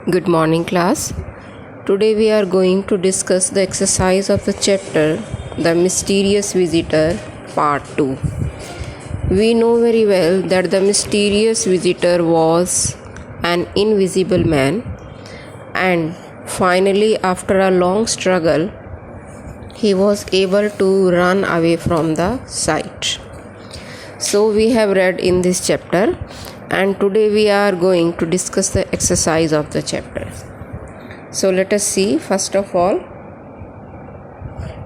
Good morning, class. Today we are going to discuss the exercise of the chapter The Mysterious Visitor, Part 2. We know very well that the mysterious visitor was an invisible man, and finally, after a long struggle, he was able to run away from the sight. So we have read in this chapter, and today we are going to discuss the exercise of the chapter. So let us see. First of all,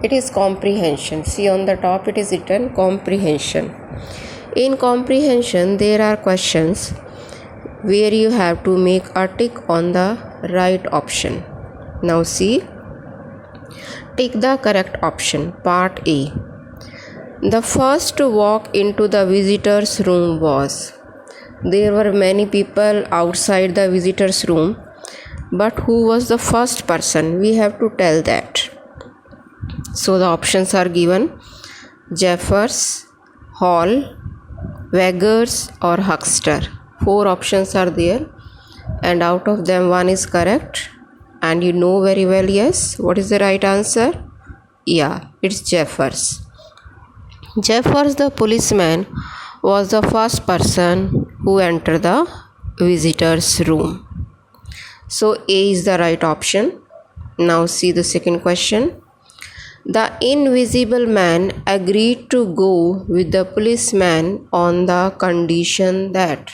it is comprehension. See, on the top it is written comprehension. In comprehension there are questions where you have to make a tick on the right option. Now see, tick the correct option. Part A. The first to walk into the visitor's room was. There were many people outside the visitor's room, but who was the first person? We have to tell that. So the options are given: Jeffers, Hall, Veggers or Huckster. 4 options are there, and out of them one is correct. And you know very well, yes, what is the right answer? Yeah, it's Jeffers. Jeffers the policeman was the first person who entered the visitor's room. So A is the right option. Now see the second question. The invisible man agreed to go with the policeman on the condition that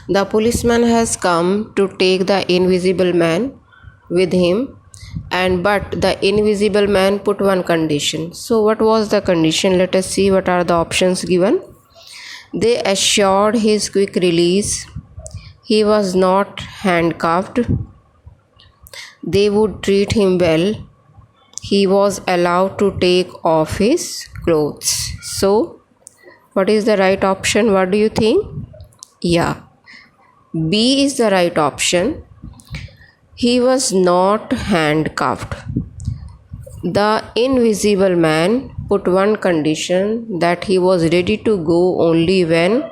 the policeman has come to take the invisible man with him, but the invisible man put one condition. So what was the condition? Let us see what are the options given. They assured his quick release. He was not handcuffed. They would treat him well. He was allowed to take off his clothes. So what is the right option? What do you think? Yeah, B is the right option. He was not handcuffed. The invisible man put one condition, that he was ready to go only when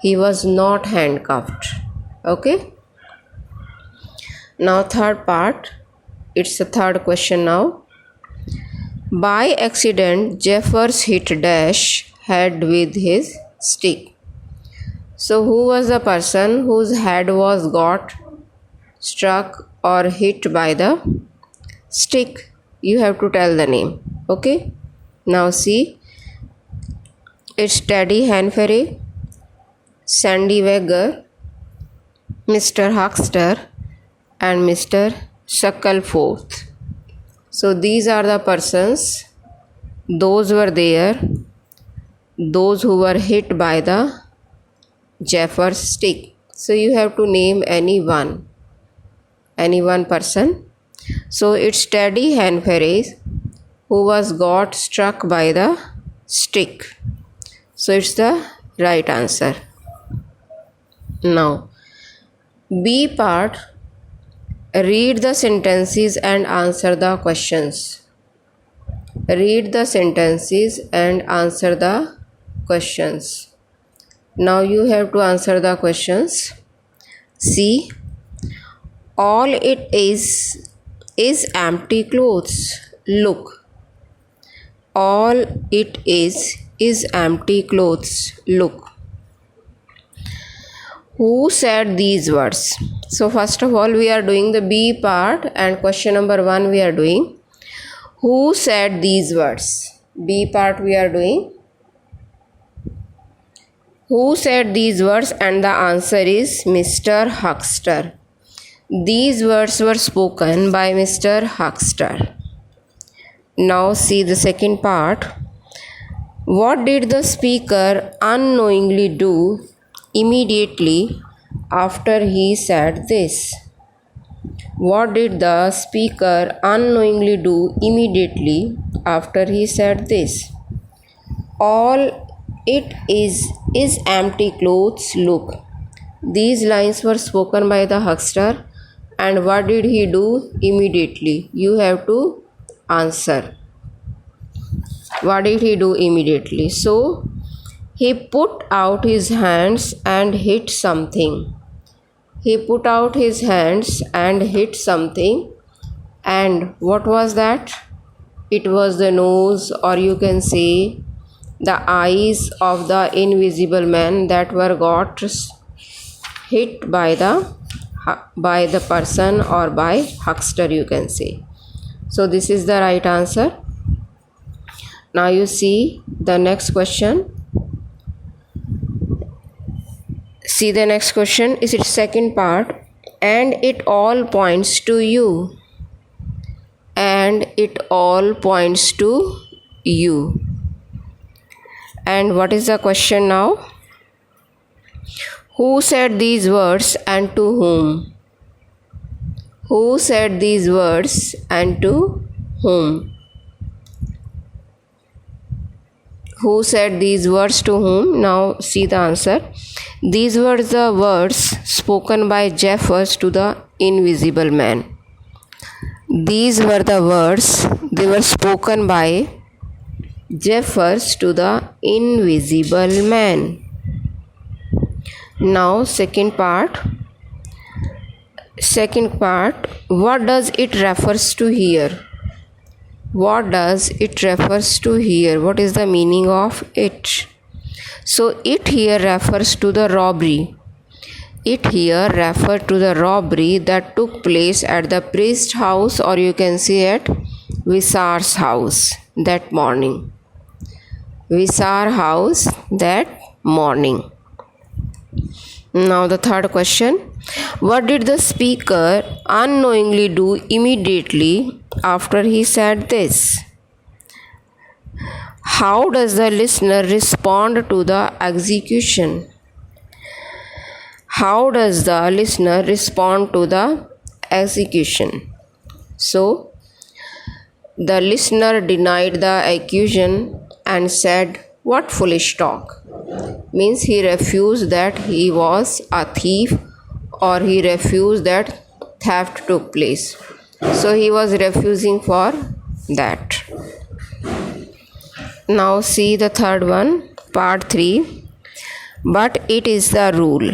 he was not handcuffed. Okay. Now third part. It's the third question now. By accident, Jeffers hit Dash head with his stick. So who was the person whose head was got struck or hit by the stick? You have to tell the name. Okay. Now see, it's Teddy Hanferry, Sandy Wegger, Mr. Huckster and Mr. Shuckleforth. So these are the persons, those were there, those who were hit by the Jeffers stick. So you have to name any one person. So it's Teddy Hanferry who was got struck by the stick. So it's the right answer. Now B part, read the sentences and answer the questions. Read the sentences and answer the questions. Now you have to answer the questions. See, all it is empty clothes. Look. All it is empty clothes. Look. Who said these words? So first of all we are doing the B part, and question number 1 we are doing. Who said these words? B part we are doing. Who said these words? And the answer is Mr. Huckster. These words were spoken by Mr. Huckster. Now see the second part. What did the speaker unknowingly do immediately after he said this? What did the speaker unknowingly do immediately after he said this? All it is empty clothes. Look. These lines were spoken by the huckster, and what did he do immediately? You have to answer. What did he do immediately? So he put out his hands and hit something. He put out his hands and hit something. And what was that? It was the nose, or you can say the eyes of the invisible man that were got hit by the person or by huckster, you can say. So this is the right answer. Now you see the next question. See the next question is its second part. And it all points to you. And it all points to you. And what is the question now? Who said these words and to whom? Who said these words and to whom? Who said these words to whom? Now see the answer. These were the words spoken by Jeffers to the invisible man. These were the words, they were spoken by Jeffers to the invisible man. Now second part, what does it refers to here? What does it refers to here? What is the meaning of it? So it here refers to the robbery. It here referred to the robbery that took place at the priest's house, or you can say at Visar's house that morning. Visar house that morning. Now the third question. What did the speaker unknowingly do immediately after he said this? How does the listener respond to the execution? How does the listener respond to the execution? So, the listener denied the accusation and said, "What foolish talk?" Means he refused that he was a thief, or he refused that theft took place. So he was refusing for that. Now see the third one, part 3. But it is the rule.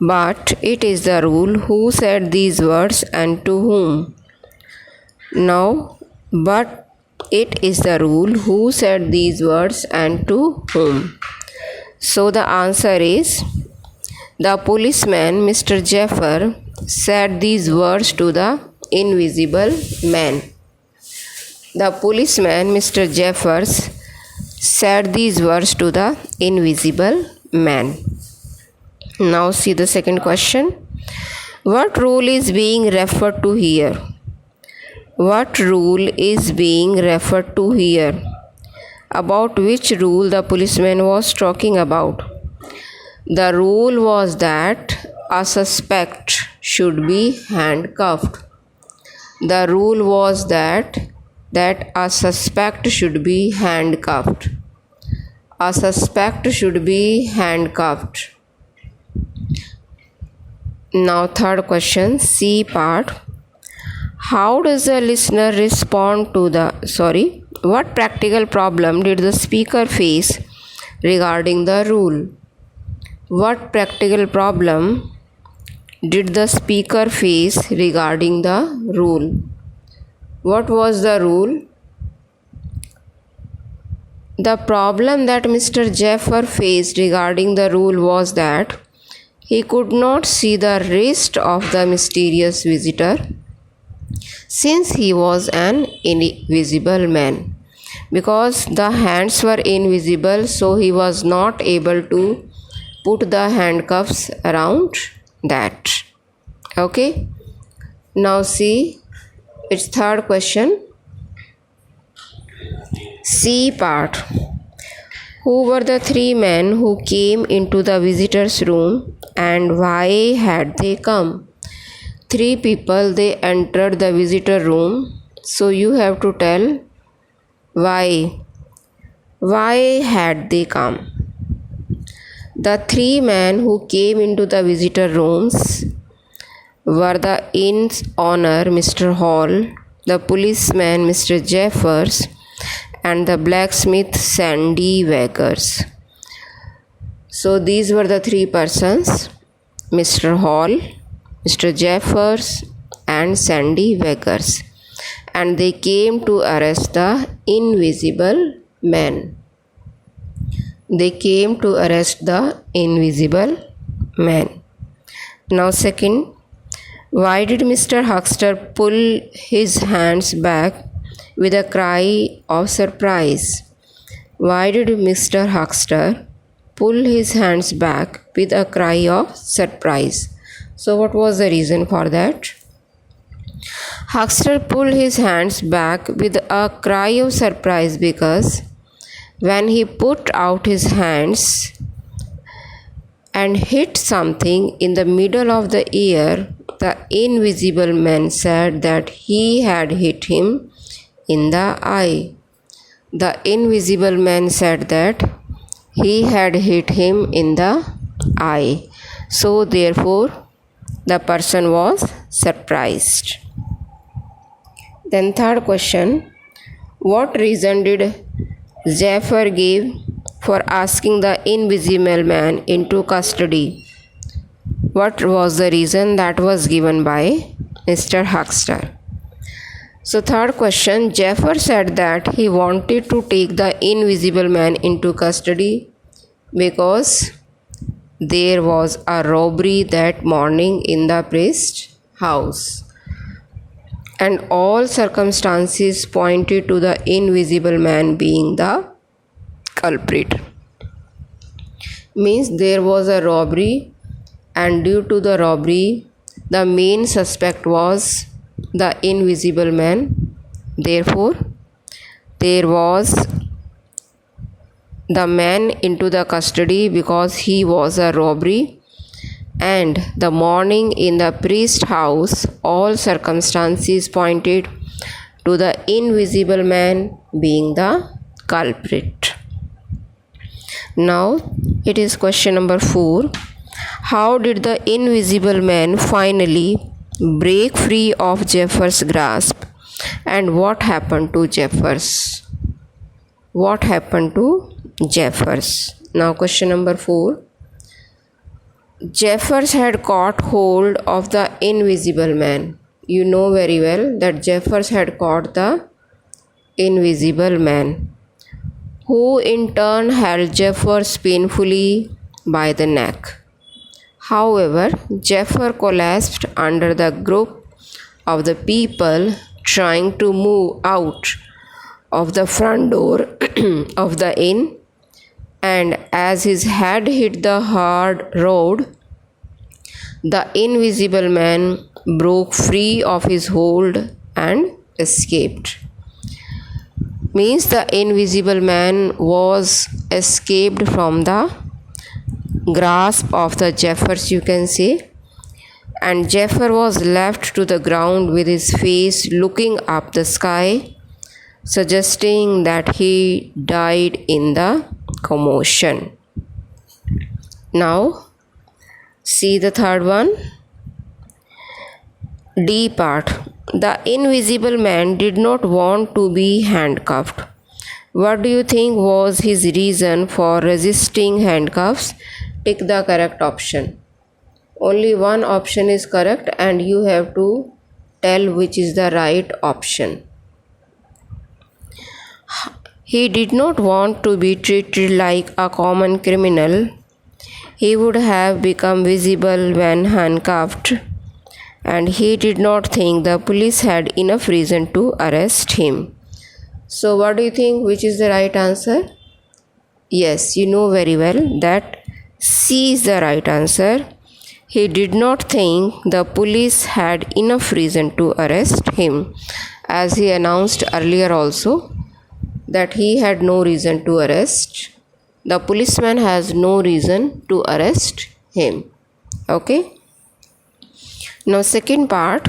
But it is the rule. Who said these words and to whom? Now, but it is the rule. Who said these words and to whom? So the answer is the policeman, Mr. Jeffer, said these words to the invisible man. The policeman, Mr. Jeffers, said these words to the invisible man. Now see the second question. What rule is being referred to here? What rule is being referred to here? About which rule the policeman was talking about? The rule was that a suspect should be handcuffed. The rule was that a suspect should be handcuffed. A suspect should be handcuffed. Now third question, C part. How does the listener respond to what practical problem did the speaker face regarding the rule? What practical problem did the speaker face regarding the rule? What was the rule? The problem that Mr. Jeffer faced regarding the rule was that he could not see the wrist of the mysterious visitor, since he was an invisible man. Because the hands were invisible, so he was not able to put the handcuffs around that. Okay. Now see its third question. C part. Who were the three men who came into the visitor's room and why had they come? Three people, they entered the visitor room. So you have to tell why. Why had they come? The three men who came into the visitor rooms were the inn's owner, Mr. Hall, the policeman, Mr. Jeffers, and the blacksmith, Sandy Waggers. So these were the three persons. Mr. Hall, Mr. Jeffers, and Sandy Weggers, and they came to arrest the invisible man. They came to arrest the invisible man. Now, second, why did Mr. Huckster pull his hands back with a cry of surprise? Why did Mr. Huckster pull his hands back with a cry of surprise? So, what was the reason for that? Huckster pulled his hands back with a cry of surprise because when he put out his hands and hit something in the middle of the air, the invisible man said that he had hit him in the eye. The invisible man said that he had hit him in the eye. So, therefore, the person was surprised. Then, third question, what reason did Zephyr give for asking the invisible man into custody? What was the reason that was given by Mr. Huckster? So, third question, Zephyr said that he wanted to take the invisible man into custody because there was a robbery that morning in the priest's house, and all circumstances pointed to the invisible man being the culprit. Means there was a robbery, and due to the robbery, the main suspect was the invisible man. Therefore, there was the man into the custody because he was a robbery, and the morning in the priest's house, all circumstances pointed to the invisible man being the culprit. Now, it is question number 4. How did the invisible man finally break free of Jeffers' grasp, and what happened to Jeffers? What happened to Jeffers? Now, question number 4. Jeffers had caught hold of the invisible man. You know very well that Jeffers had caught the invisible man, who in turn held Jeffers painfully by the neck. However, Jeffers collapsed under the grip of the people trying to move out of the front door of the inn, and as his head hit the hard road, the invisible man broke free of his hold and escaped. Means the invisible man was escaped from the grasp of the Jeffers, you can say, and Jeffers was left to the ground with his face looking up the sky, suggesting that he died in the commotion. Now, see the third one. D part. The invisible man did not want to be handcuffed. What do you think was his reason for resisting handcuffs? Pick the correct option. Only one option is correct, and you have to tell which is the right option. He did not want to be treated like a common criminal. He would have become visible when handcuffed, and he did not think the police had enough reason to arrest him. So, what do you think? Which is the right answer? Yes, you know very well that C is the right answer. He did not think the police had enough reason to arrest him, as he announced earlier also that he had no reason to arrest. The policeman has no reason to arrest him. Okay. Now, second part.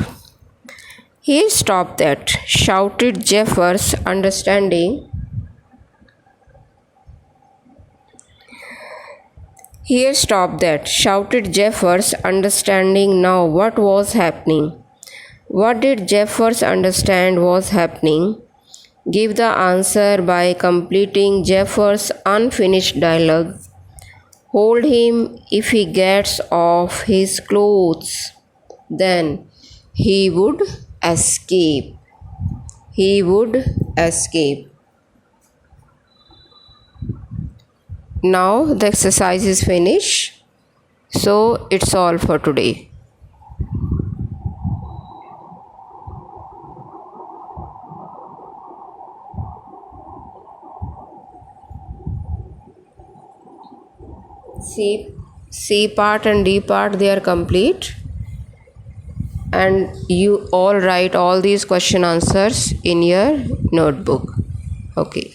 Here stop that, shouted Jeffers, understanding. Here stop that, shouted Jeffers, understanding now what was happening. What did Jeffers understand was happening? Give the answer by completing Jeffers' unfinished dialogue. Hold him if he gets off his clothes. Then he would escape. He would escape. Now the exercise is finished. So it's all for today. C part and D part, they are complete, and you all write all these question answers in your notebook. Okay.